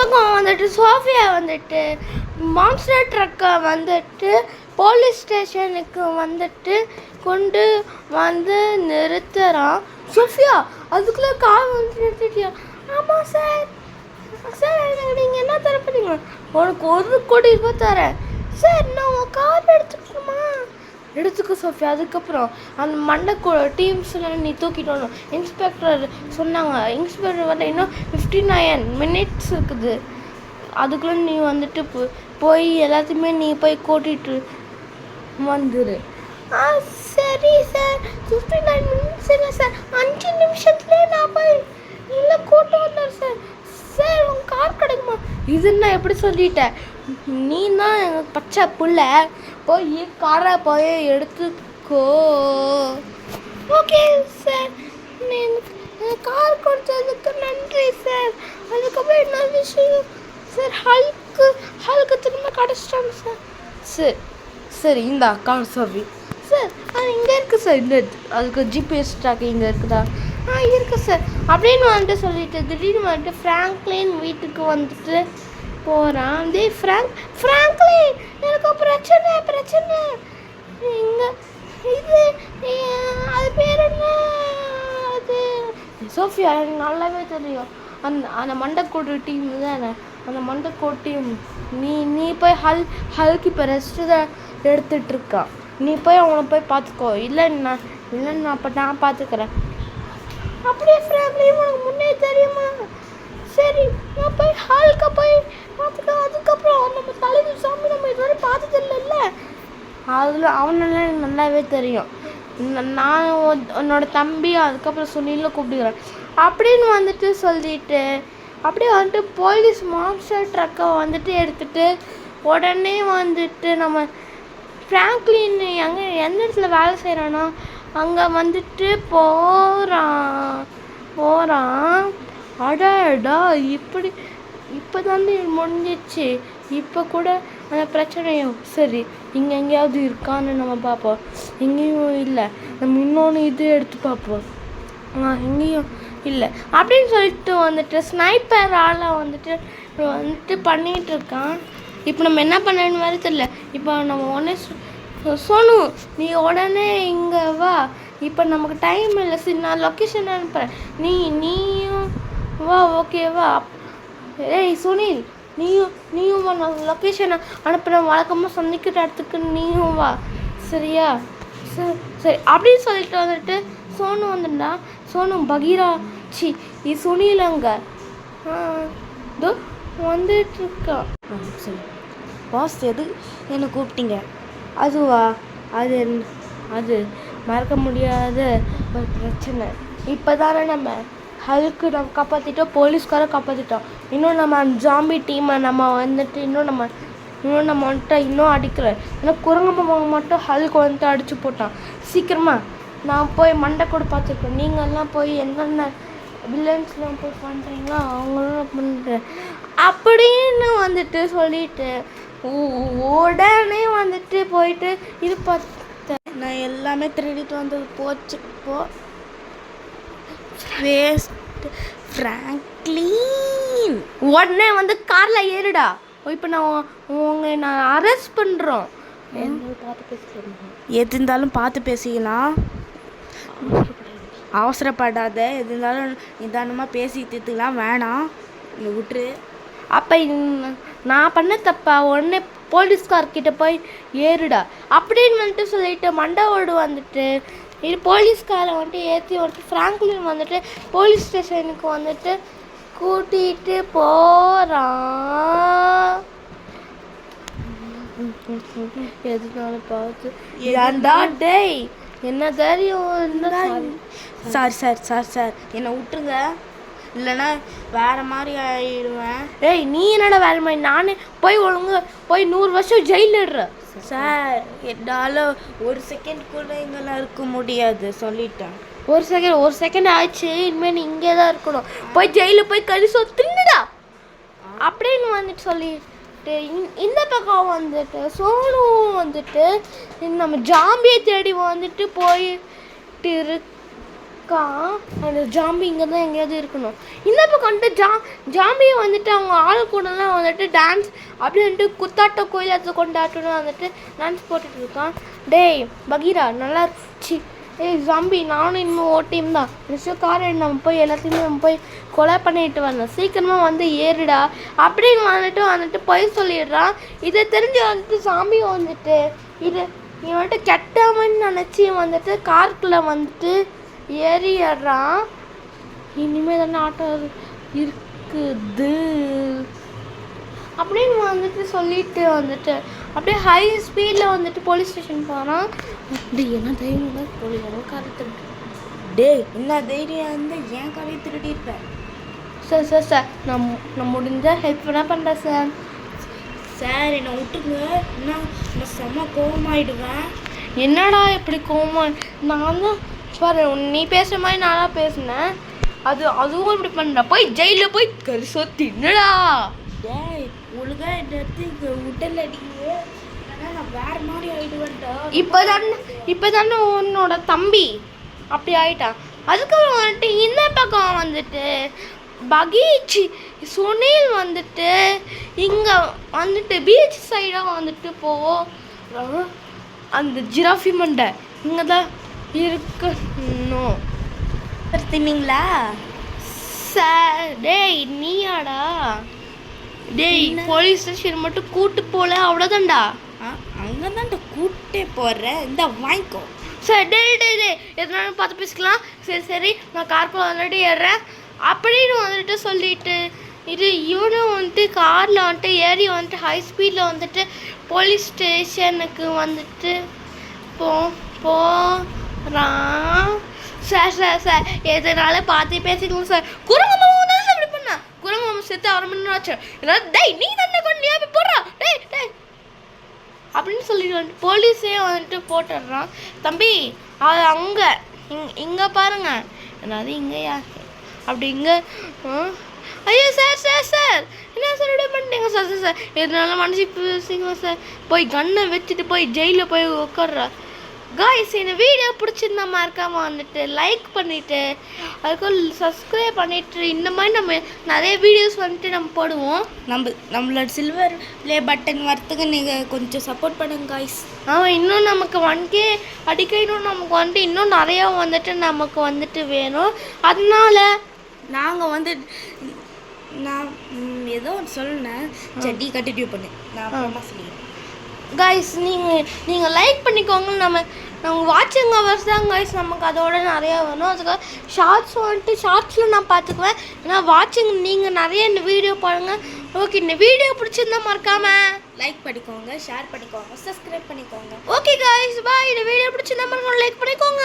பக்கம் வந்துட்டு சோஃபியா வந்துட்டு மான்ஸ்டர் ட்ரக்கை வந்துட்டு போலீஸ் ஸ்டேஷனுக்கு வந்துட்டு கொண்டு வந்து நிறுத்துகிறான். சோஃபியா அதுக்குள்ளே கார் வந்து நிறுத்திட்டியா? ஆமாம் சார். சார் நீங்கள் என்ன தரப்பீங்க? உனக்கு 1,00,00,000 தரேன். சார் நான் உன் கார் எடுத்துக்கணுமா? எடுத்துக்க சோஃபியா. அதுக்கப்புறம் அந்த மண்டை டீம்ஸ்லாம் நீ தூக்கிட்டு வரணும். இன்ஸ்பெக்டர் சொன்னாங்க. இன்ஸ்பெக்டர் வந்து இன்னும் 59 minutes இருக்குது. அதுக்குள்ளே நீ வந்துட்டு போய் எல்லாத்தையுமே நீ போய் கூட்டிகிட்டு வந்துடு. சரி சார். 59 minutes இல்லை சார், 5 நிமிஷத்துலேயே நான் போய் இல்லை கூட்டு வந்தேன் சார். சார் உங்கள் கார் கிடைக்குமா? இது நான் எப்படி சொல்லிட்டேன்? நீ தான் எனக்கு பச்சை புள்ள, போய் காரை போய் எடுத்துக்கோ. Okay sir. கார் கொடுத்ததுக்கு நன்றி சார். அதுக்கப்புறம் என்ன விஷயம் சார்? ஹல்க்கு திரும்ப கிடச்சிட்டாங்க சார். சரி சரி, இந்த கார் சாவி சார். இங்கே இருக்குது சார். இந்த அதுக்கு ஜிபிஎஸ் ட்ராக் இங்கே இருக்குதா? இருக்குது சார் அப்படின்னு வந்துட்டு சொல்லிட்டு திடீர்னு வந்துட்டு ஃப்ராங்க்லின் வீட்டுக்கு வந்துட்டு போகிறான். ஃப்ராங்க்லின் எனக்கு பிரச்சனை இங்கே இது அது பேர் என்ன? அது சோஃபியா எனக்கு நல்லாவே தெரியும். அந்த மண்டைக்கோட்டு டீம் தானே, அந்த மண்டைக்கோட்டு டீம். நீ போய் ஹல்க்கு இப்போ ரெஸ்ட்டு தான் எடுத்துகிட்ருக்கான். நீ போய் அவனை போய் பார்த்துக்கோ. இல்லைன்னா அப்போ நான் பார்த்துக்கிறேன். அப்படியே ஃப்ராங்க்லின் உனக்கு முன்னே தெரியுமா? சரி நான் போய் ஹாலுக்கு போய் பார்த்துக்க. அதுக்கப்புறம் நம்ம தலைவர் சாமி நம்ம இதுவரை பார்த்தது இல்லைல்ல, அதில் அவனெல்லாம் எனக்கு நல்லாவே தெரியும். நான் உன்னோட தம்பி அதுக்கப்புறம் சுனிலில் கூப்பிடுக்கிறேன் அப்படின்னு வந்துட்டு சொல்லிட்டு அப்படியே வந்துட்டு போலீஸ் மான்ஸ்டர் ட்ரக்கை வந்துட்டு எடுத்துகிட்டு உடனே வந்துட்டு நம்ம ஃப்ராங்க்லின் எந்த இடத்துல வேலை செய்கிறானோ அங்கே வந்துட்டு போகிறான். அடடா இப்போ தானே முடிஞ்சிச்சு. இப்போ கூட அந்த பிரச்சனையும் சரி இங்கே எங்கேயாவது இருக்கான்னு நம்ம பார்ப்போம். எங்கேயும் இல்லை. நம்ம இன்னொன்று இது எடுத்து பார்ப்போம். எங்கேயும் இல்லை அப்படின்னு சொல்லிட்டு வந்துட்டு ஸ்னைப்பர் ஆளை வந்துட்டு பண்ணிகிட்டு இருக்கான். இப்போ நம்ம என்ன பண்ணணும்னு வேறு தெரியல. இப்போ நம்ம உடனே சோனு நீ உடனே இங்கே வா. இப்போ நமக்கு டைம் இல்லை. சரி நான் லொக்கேஷன் அனுப்புகிறேன். நீயும் வா. ஓகேவா? ஏய் சுனில் நீயும் வா. நான் லொக்கேஷனை அனுப்புகிறேன். வழக்கமாக சந்திக்கிற இடத்துக்கு நீயும் வா. சரியா? சரி அப்படின்னு சொல்லிட்டு வந்துட்டு சோனு வந்துட்டா. சோனு பகீரா இது சுனில் அங்கே இதோ வந்துட்டுருக்கா. சரி பாஸ் எது என்னை கூப்பிட்டீங்க? அதுவா? அது மறக்க முடியாத ஒரு பிரச்சனை. இப்போ தானே நம்ம ஹல்க்கு நம்ம காப்பாற்றிட்டோம், போலீஸ்காரை காப்பாற்றிட்டோம். இன்னும் நம்ம ஜாம்பி டீமை நம்ம வந்துட்டு இன்னும் வந்துட்டு இன்னும் அடிக்கலை. இன்னும் குரங்கு மட்டும் ஹல்க்கு வந்துட்டு அடித்து போட்டான். சீக்கிரமாக நான் போய் மண்டை கூட பார்த்துருக்கேன். நீங்கள்லாம் போய் என்னென்ன வில்லன்ஸ்லாம் போய் பண்ணுறீங்களோ அவங்களும் பண்ணுறேன் அப்படின்னு வந்துட்டு சொல்லிட்டு உடனே வந்துட்டு போயிட்டு இது பார்த்தேன். நான் எல்லாமே திருடிட்டு வந்தது போச்சு. ஃப்ராங்க்லின் உடனே வந்து காரில் ஏறுடா. இப்போ நான் அரெஸ்ட் பண்ணுறோம். எது இருந்தாலும் பார்த்து பேசிக்கலாம். அவசரப்படாத. எது இருந்தாலும் நிதானமாக பேசி தீர்த்துக்கலாம். வேணாம் நீ விட்டுரு. அப்போ நான் பண்ண தப்பா? உடனே போலீஸ்கார்கிட்ட போய் ஏறுடா அப்படின்னு வந்துட்டு சொல்லிட்டு மண்டவோடு வந்துட்டு இது போலீஸ்காரை வந்துட்டு ஏற்றி வந்துட்டு ஃப்ராங்க்லின் வந்துட்டு போலீஸ் ஸ்டேஷனுக்கு வந்துட்டு கூட்டிகிட்டு போகிறான். எதுனாலும் பார்த்து ஏன்டா டேய் என்ன தெரியும்? சார் என்னை விட்டுருங்க, இல்லைன்னா வேறு மாதிரி ஆகிடுவேன். ஏய் நீ என்னடா வேறு மாதிரி? நானே போய் 100 வருஷம் ஜெயிலிடுற. சார் என்னால் ஒரு செகண்ட் கூட இங்கெல்லாம் இருக்க முடியாது சொல்லிட்டேன். ஒரு செகண்ட் ஆயிடுச்சு. இனிமேல் நீ இங்கே தான் இருக்கணும். போய் ஜெயிலில் போய் கரிசோ தின்னுடா அப்படின்னு வந்துட்டு சொல்லிட்டு இந்த பக்கம் வந்துட்டு சோனு வந்துட்டு நம்ம ஜாம்பியை தேடி வந்துட்டு போயிட்டு பக்கம் அந்த ஜாம்பி இங்கே தான் எங்கேயாவது இருக்கணும். இந்த பக்கம் வந்துட்டு ஜாம்பியை வந்துட்டு அவங்க ஆள் கூடலாம் வந்துட்டு டான்ஸ் அப்படின்ட்டு குத்தாட்ட கோயிலத்தை கொண்டாட்டணும் வந்துட்டு டான்ஸ் போட்டுட்டு இருக்கான். டேய் பகீரா நல்லா இருந்துச்சு. ஏய் ஜாம்பி நானும் இன்னும் ஓட்டியும் தான் நிச்சயம் கார் நம்ம போய் எல்லாத்தையுமே நம்ம போய் கொலை பண்ணிட்டு வந்தோம். சீக்கிரமாக வந்து ஏறுடா அப்படின்னு வந்துட்டு போய் சொல்லிடுறான். இதை தெரிஞ்சு வந்துட்டு ஜாம்பி வந்துட்டு நீ வந்துட்டு கெட்டவன்னு நினச்சி வந்துட்டு காருக்குள்ளே வந்துட்டு ஏறிடுறான். இனிமேல் தானே ஆட்டோ இருக்குது அப்படின்னு வந்துட்டு சொல்லிட்டு வந்துட்டு அப்படியே ஹை ஸ்பீடில் வந்துட்டு போலீஸ் ஸ்டேஷன் போகிறான். அப்படி என்ன தைரியம் தான் போலீஸ் காரை திருட்டு. டே என்ன தைரியம் இருந்தால் ஏன் காரையை திருடிருப்பேன். சார் நான் முடிஞ்ச ஹெல்ப் பண்ண பண்ணுறேன் சார். சார் என்னை விட்டுங்க, நான் செம்ம கோவமாயிடுவேன். என்னடா இப்படி கோவமா? நான் தான் பாரு நீ பேசுகிற மாதிரி நானாக பேசினேன். அதுவும் இப்படி பண்ணுற போய் ஜெயிலில் போய் கரிசோ தின்னுடா. டேய் ஒழுங்கா இந்த இடத்துக்கு உடல் அடிங்க, ஆனால் நான் வேறு மாதிரி ஆகிடுவேன்டா. இப்போ தானே உன்னோட தம்பி அப்படி ஆயிட்டான். அதுக்கப்புறம் வந்துட்டு இந்த பக்கம் வந்துட்டு பகீச் சுனில் வந்துட்டு இங்கே வந்துட்டு பீச் சைடாக வந்துட்டு அந்த ஜிராஃபி மண்டை இங்கே தான் இருக்கணும். தின்னீங்களா? சார் டேய் நீயாடா? டேய் போலீஸ் ஸ்டேஷன் மட்டும் கூட்டு போல அவ்வளோதான்டா. அங்கே தான் கூட்டே போடுறேன், இந்த வாங்கிக்கோ. சார் டேய் எதனாலும் பார்த்து பேசிக்கலாம். சரி நான் கார்க்குள்ள வந்துட்டு ஏறுறேன் அப்படின்னு வந்துட்டு சொல்லிட்டு இவனும் வந்துட்டு காரில் வந்துட்டு ஏறி வந்துட்டு ஹை ஸ்பீடில் வந்துட்டு போலீஸ் ஸ்டேஷனுக்கு வந்துட்டு போகிறான். சார் எதனால பார்த்து பேசிக்கலாம் சார். குரங்கம்மா சார் இப்படி பண்ணா குரங்கம்மா சேர்த்து அரை மணி நேரம் ஆச்சு. ஏதாவது டேய் நீ தானே கொண்டு போய் போடுறா டேய் அப்படின்னு சொல்லிட்டு வந்துட்டு போலீஸே வந்துட்டு போட்டுடுறான். தம்பி அது அங்கே இங்கே பாருங்க, என்னது இங்கேயா அப்படி இங்கே ஐயோ சார் என்ன சார் விட பண்ணிட்டீங்க சார் இதனால மனசு பேசிங்க சார். போய் கண்ணை வச்சுட்டு போய் ஜெயிலில் போய் உட்கார்றா. காய்ஸ் இந்த வீடியோ பிடிச்சிருந்தா மறக்காமல் வந்துட்டு லைக் பண்ணிவிட்டு அதுக்கும் சப்ஸ்கிரைப் பண்ணிவிட்டு இந்த மாதிரி நம்ம நிறைய வீடியோஸ் வந்துட்டு நம்ம போடுவோம். நம்மளோட சில்வர் ப்ளே பட்டன் வரத்துக்கு நீங்கள் கொஞ்சம் சப்போர்ட் பண்ணுங்க காய்ஸ். இன்னும் நமக்கு 1K அடிக்க இன்னும் நமக்கு வந்துட்டு இன்னும் நிறையா வந்துட்டு நமக்கு வந்துட்டு வேணும். அதனால நாங்கள் வந்து நான் ஏதோ சொன்னேன் செடி கண்டினியூ பண்ணு நான் அப்புறமா சொல்லிடுறேன். காய்ஸ் நீங்கள் லைக் பண்ணிக்கோங்க. நம்ம வாட்சிங் ஹவர்ஸ் தான் காய்ஸ் நமக்கு அதோட நிறையா வேணும். அதுக்காக ஷார்ட்ஸ் வந்துட்டு ஷார்ட்ஸில் நான் பார்த்துக்குவேன். ஏன்னா வாட்சிங் நீங்கள் நிறைய இந்த வீடியோ பாருங்கள். ஓகே இந்த வீடியோ பிடிச்சிருந்தா மறக்காமல் லைக் பண்ணிக்கோங்க, ஷேர் பண்ணிக்கோங்க, சப்ஸ்கிரைப் பண்ணிக்கோங்க. Okay guys bye. இந்த வீடியோ பிடிச்சிருந்தா மறக்காம லைக் பண்ணிக்கோங்க.